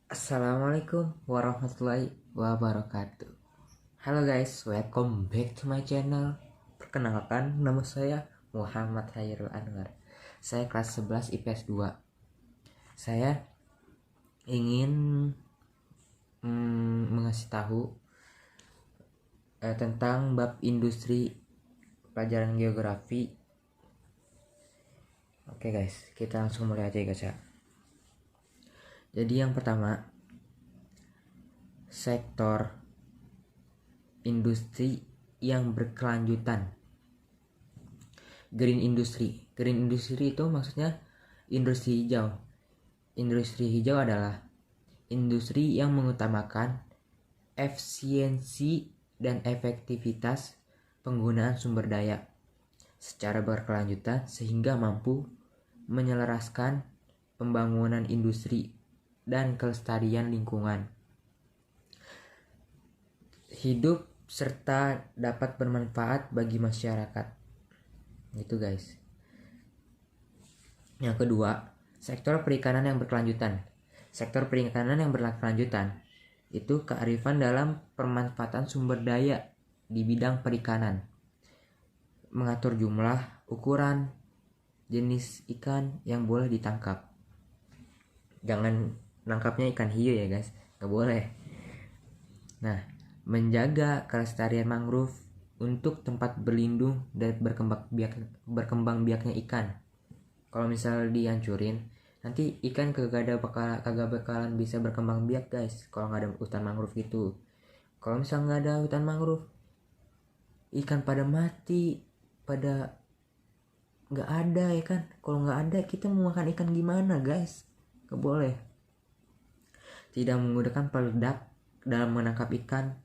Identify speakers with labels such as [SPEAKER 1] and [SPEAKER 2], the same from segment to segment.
[SPEAKER 1] Assalamualaikum warahmatullahi wabarakatuh. Halo guys, welcome back to my channel. Perkenalkan, nama saya Muhammad Hairul Anwar. Saya kelas 11 IPS 2. Saya ingin mengasih tahu tentang bab industri pelajaran geografi. Oke guys, kita langsung mulai aja guys ya. Jadi yang pertama, sektor industri yang berkelanjutan. Green industry itu maksudnya industri hijau. Industri hijau adalah industri yang mengutamakan efisiensi dan efektivitas penggunaan sumber daya secara berkelanjutan sehingga mampu menyelaraskan pembangunan industri dan kelestarian lingkungan hidup serta dapat bermanfaat bagi masyarakat. Gitu guys. Yang kedua, sektor perikanan yang berkelanjutan. Sektor perikanan yang berkelanjutan itu kearifan dalam pemanfaatan sumber daya di bidang perikanan. Mengatur jumlah, ukuran, jenis ikan yang boleh ditangkap. Jangan nangkapnya ikan hiu ya guys, nggak boleh. Nah, menjaga kelestarian mangrove untuk tempat berlindung dan berkembang biaknya ikan. Kalau misal dihancurin, nanti ikan kagak bakalan bisa berkembang biak guys. Kalau nggak ada hutan mangrove gitu. Kalau misal nggak ada hutan mangrove, ikan pada mati, pada nggak ada ya kan. Kalau nggak ada, kita mau makan ikan gimana guys? Nggak boleh. Tidak menggunakan peledak dalam menangkap ikan,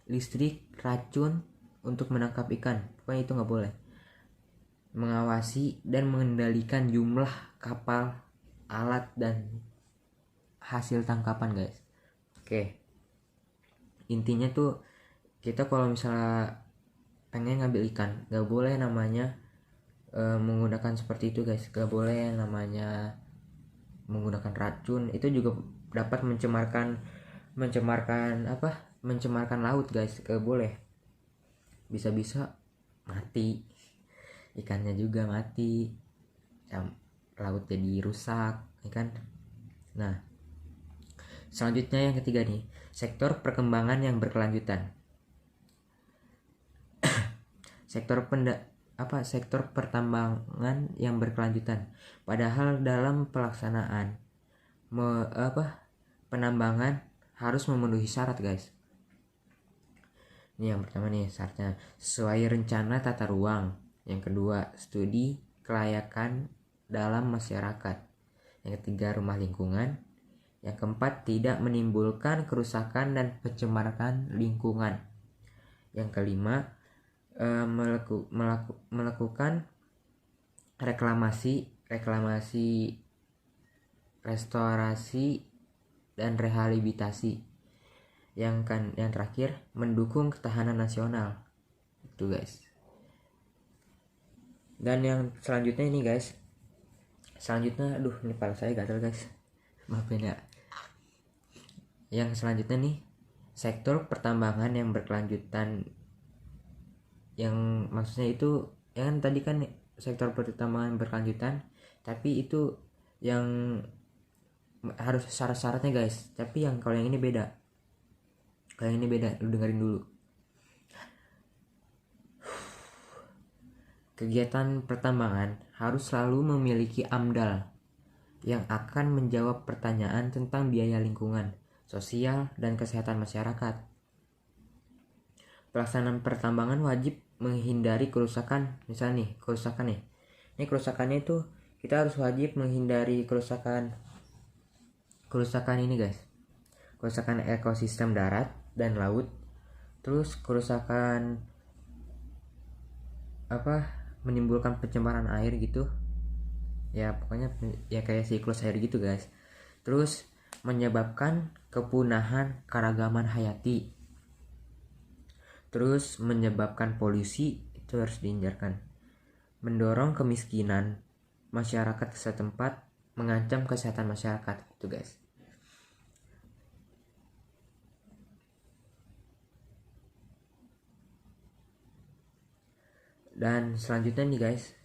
[SPEAKER 1] listrik, racun untuk menangkap ikan. Pokoknya itu nggak boleh. Mengawasi dan mengendalikan jumlah kapal, alat, dan hasil tangkapan guys. Oke. Intinya tuh kita kalau misalnya pengen ngambil ikan, nggak boleh namanya menggunakan seperti itu guys. Nggak boleh namanya menggunakan racun. Itu juga dapat mencemarkan laut guys. Nggak boleh. Bisa-bisa mati, ikannya juga mati, laut jadi rusak ya kan. Nah, selanjutnya yang ketiga nih, sektor perkembangan yang berkelanjutan. Sektor pertambangan yang berkelanjutan. Padahal dalam pelaksanaan penambangan harus memenuhi syarat guys. Ini yang pertama nih syaratnya, sesuai rencana tata ruang. Yang kedua, studi kelayakan dalam masyarakat. Yang ketiga, rumah lingkungan. Yang keempat, tidak menimbulkan kerusakan dan pencemaran lingkungan. Yang kelima, melakukan reklamasi, restorasi, dan rehabilitasi. Yang terakhir, mendukung ketahanan nasional. Itu guys. Dan yang selanjutnya ini guys, aduh ini kepala saya gatal guys, maafin ya. Yang selanjutnya nih, sektor pertambangan yang berkelanjutan. Yang maksudnya itu yang tadi kan sektor pertambangan berkelanjutan, tapi itu yang harus syarat-syaratnya guys. Tapi yang kalau yang ini beda. Lu dengerin dulu. Kegiatan pertambangan harus selalu memiliki AMDAL yang akan menjawab pertanyaan tentang biaya lingkungan, sosial, dan kesehatan masyarakat. Pelaksanaan pertambangan wajib menghindari kerusakan. Misalnya nih, kerusakan nih. Ini kerusakannya itu kita harus wajib menghindari kerusakan ini guys. Kerusakan ekosistem darat dan laut. Terus kerusakan menimbulkan pencemaran air gitu. Ya pokoknya ya kayak siklus air gitu guys. Terus menyebabkan kepunahan keragaman hayati. Terus menyebabkan polusi, itu harus dihindarkan. Mendorong kemiskinan masyarakat setempat, mengancam kesehatan masyarakat itu guys. Dan selanjutnya nih guys,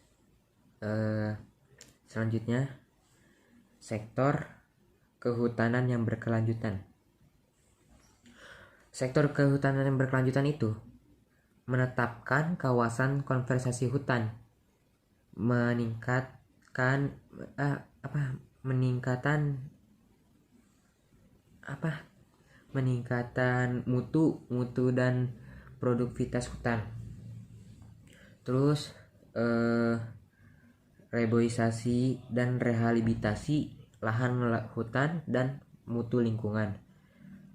[SPEAKER 1] selanjutnya sektor kehutanan yang berkelanjutan. Sektor kehutanan yang berkelanjutan itu menetapkan kawasan konservasi hutan, meningkatkan mutu dan produktivitas hutan. Terus reboisasi dan rehabilitasi lahan hutan dan mutu lingkungan,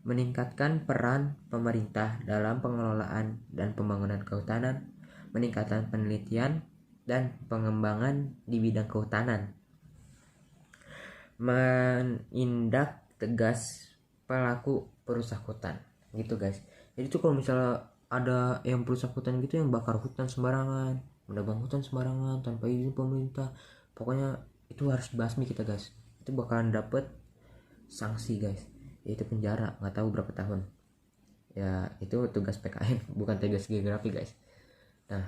[SPEAKER 1] meningkatkan peran pemerintah dalam pengelolaan dan pembangunan kehutanan, meningkatkan penelitian dan pengembangan di bidang kehutanan, menindak tegas pelaku perusak hutan, gitu guys. Jadi tuh kalau misalnya ada yang perusak hutan gitu, yang bakar hutan sembarangan, menebang hutan sembarangan tanpa izin pemerintah, pokoknya itu harus dibasmi kita guys. Itu bakalan dapet sanksi guys, yaitu penjara nggak tahu berapa tahun. Ya itu tugas PKN bukan tugas geografi guys. Nah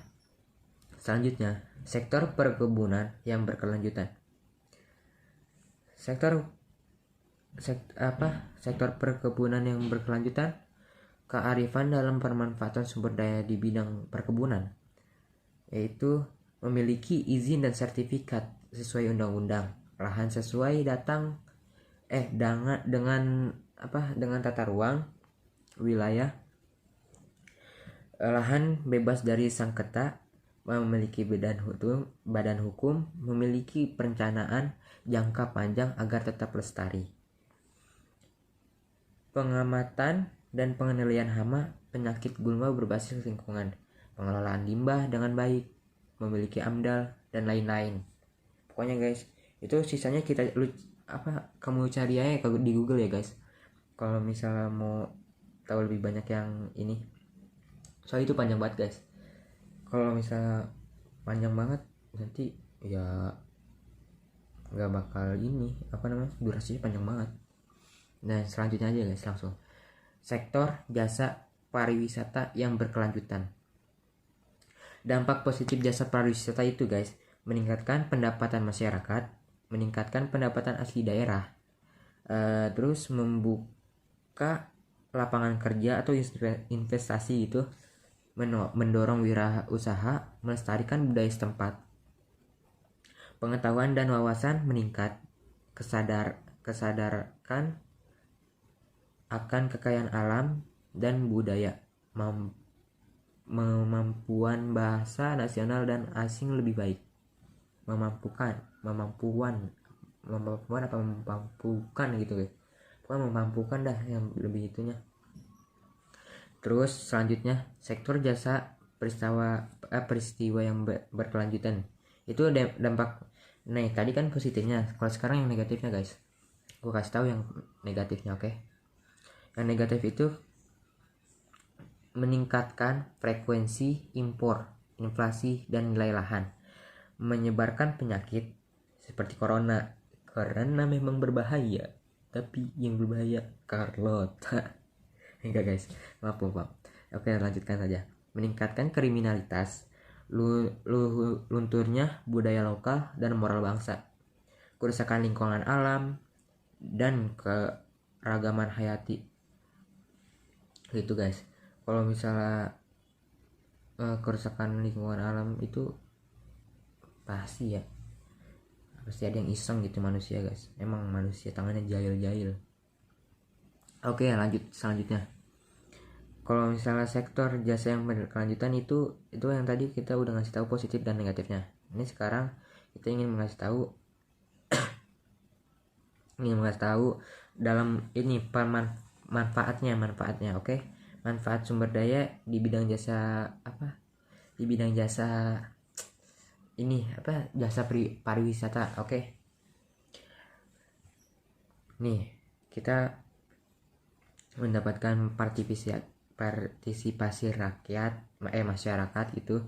[SPEAKER 1] selanjutnya sektor perkebunan yang berkelanjutan. Sektor perkebunan yang berkelanjutan, kearifan dalam pemanfaatan sumber daya di bidang perkebunan, yaitu memiliki izin dan sertifikat sesuai undang-undang, lahan sesuai dengan tata ruang wilayah, lahan bebas dari sengketa, memiliki badan hukum, memiliki perencanaan jangka panjang agar tetap lestari, pengamatan dan pengendalian hama, penyakit gulma berbasis lingkungan, pengelolaan limbah dengan baik, memiliki AMDAL dan lain-lain. Pokoknya guys, itu sisanya kamu cari aja di Google ya guys. Kalau misalnya mau tahu lebih banyak yang ini, soalnya itu panjang banget guys. Kalau misalnya panjang banget nanti ya nggak bakal durasinya panjang banget. Nah selanjutnya aja guys, langsung sektor jasa pariwisata yang berkelanjutan. Dampak positif jasa pariwisata itu guys, meningkatkan pendapatan masyarakat, meningkatkan pendapatan asli daerah, terus membuka lapangan kerja atau investasi gitu, mendorong wirausaha, melestarikan budaya setempat, pengetahuan dan wawasan meningkat, kesadaran akan kekayaan alam dan budaya, kemampuan bahasa nasional dan asing lebih baik, memampukan gitu guys, pokoknya memampukan dah yang lebih itunya. Terus selanjutnya sektor jasa peristiwa yang berkelanjutan, itu dampak. Nah tadi kan positifnya, kalau sekarang yang negatifnya guys, gue kasih tahu yang negatifnya. Oke. Yang negatif itu meningkatkan frekuensi impor, inflasi dan nilai lahan, menyebarkan penyakit seperti corona, karena memang berbahaya, tapi yang berbahaya Carlota. Enggak guys, maaf. Oke lanjutkan saja. Meningkatkan kriminalitas, lunturnya budaya lokal dan moral bangsa, kerusakan lingkungan alam dan keragaman hayati. Gitu guys. Kalau misalnya kerusakan lingkungan alam itu pasti ada yang iseng gitu manusia guys. Emang manusia tangannya jahil. Oke lanjut selanjutnya. Kalau misalnya sektor jasa yang berkelanjutan itu yang tadi kita udah ngasih tahu positif dan negatifnya. Ini sekarang kita ingin mengasih tahu dalam ini manfaatnya. Oke. Manfaat sumber daya di bidang jasa jasa pariwisata. Oke. Nih kita mendapatkan partisipasi masyarakat itu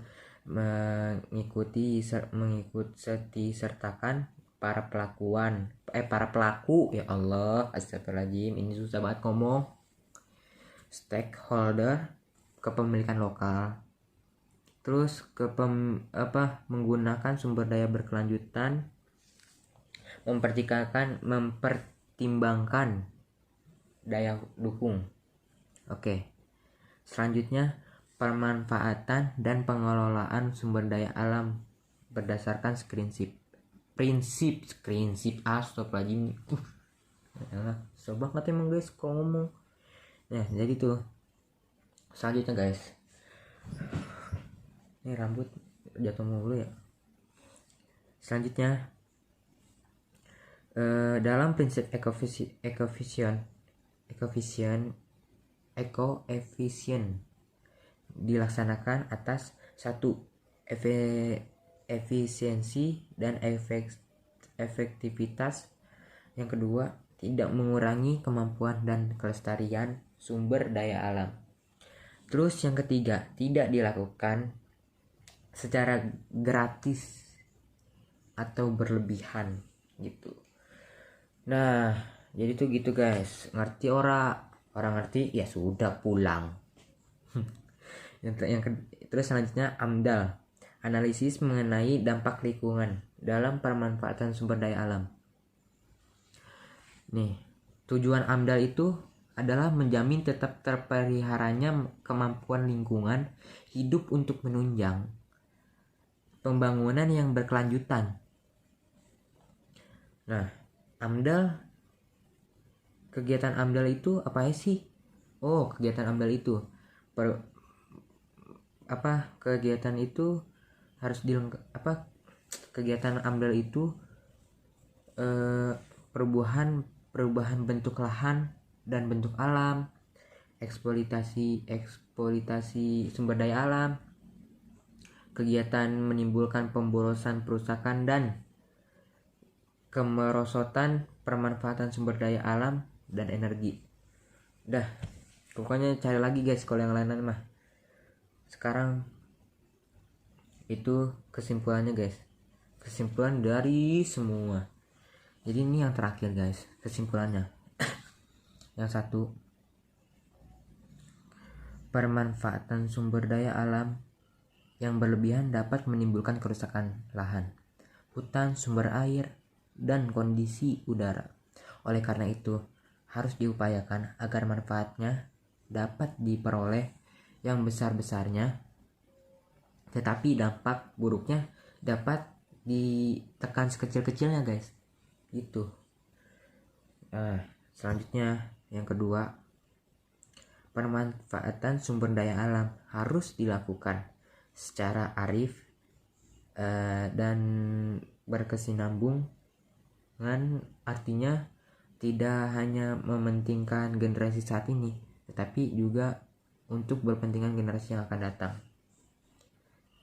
[SPEAKER 1] sertakan para pelaku ya Allah, astagfirullahaladzim, ini susah banget ngomong, stakeholder kepemilikan lokal, Terus menggunakan sumber daya berkelanjutan, mempertimbangkan daya dukung. Oke. Selanjutnya, pemanfaatan dan pengelolaan sumber daya alam berdasarkan prinsip astagfirullahaladzim. So banget emang guys kalau ngomong. Nah, jadi tuh. Selanjutnya guys. Ini rambut jatuh mulu ya. Selanjutnya, dalam prinsip ekoefisien dilaksanakan atas satu efisiensi dan efektivitas. Yang kedua, tidak mengurangi kemampuan dan kelestarian sumber daya alam. Terus yang ketiga, tidak dilakukan secara gratis atau berlebihan gitu. Nah, jadi tuh gitu guys. Ngerti orang ngerti ya sudah pulang. Terus selanjutnya AMDAL, analisis mengenai dampak lingkungan dalam pemanfaatan sumber daya alam. Nih, tujuan AMDAL itu adalah menjamin tetap terpeliharanya kemampuan lingkungan hidup untuk menunjang pembangunan yang berkelanjutan. Nah, kegiatan AMDAL itu apa sih? Oh, kegiatan AMDAL itu kegiatan itu harus kegiatan AMDAL itu perubahan bentuk lahan dan bentuk alam, eksploitasi sumber daya alam, kegiatan menimbulkan pemborosan, perusakan dan kemerosotan pemanfaatan sumber daya alam dan energi. Udah, pokoknya cari lagi guys kalau yang lain mah. Sekarang itu kesimpulannya guys. Kesimpulan dari semua. Jadi ini yang terakhir guys, kesimpulannya. Yang satu, pemanfaatan sumber daya alam yang berlebihan dapat menimbulkan kerusakan lahan, hutan, sumber air, dan kondisi udara. Oleh karena itu, harus diupayakan agar manfaatnya dapat diperoleh yang besar-besarnya, tetapi dampak buruknya dapat ditekan sekecil-kecilnya guys. Gitu. Nah, selanjutnya yang kedua, pemanfaatan sumber daya alam harus dilakukan secara arif dan berkesinambungan, artinya tidak hanya mementingkan generasi saat ini, tetapi juga untuk berpentingan generasi yang akan datang.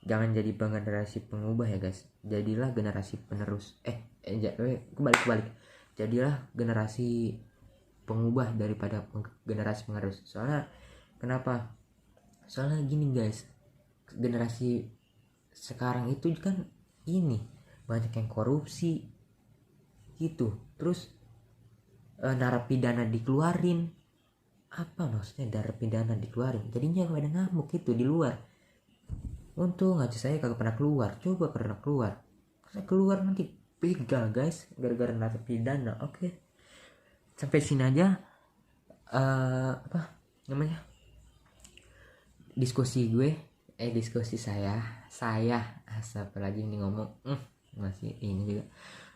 [SPEAKER 1] Jangan jadi generasi pengubah ya guys, jadilah generasi penerus. Kebalik. Jadilah generasi pengubah daripada generasi penerus. Soalnya kenapa? Soalnya gini guys, generasi sekarang itu kan ini banyak yang korupsi gitu. Terus narapidana dikeluarin. Apa maksudnya narapidana dikeluarin? Jadinya pada ngamuk itu di luar. Untung aja saya kagak pernah keluar. Coba pernah keluar. Saya keluar nanti begal guys gara-gara narapidana. Oke. Sampai sini aja diskusi saya apalagi ini ngomong masih ini juga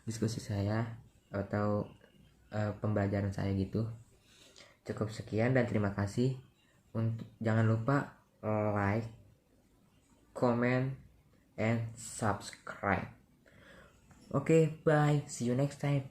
[SPEAKER 1] diskusi saya atau pembelajaran saya gitu. Cukup sekian dan terima kasih. Jangan lupa like, comment, and subscribe. Okay, bye. See you next time.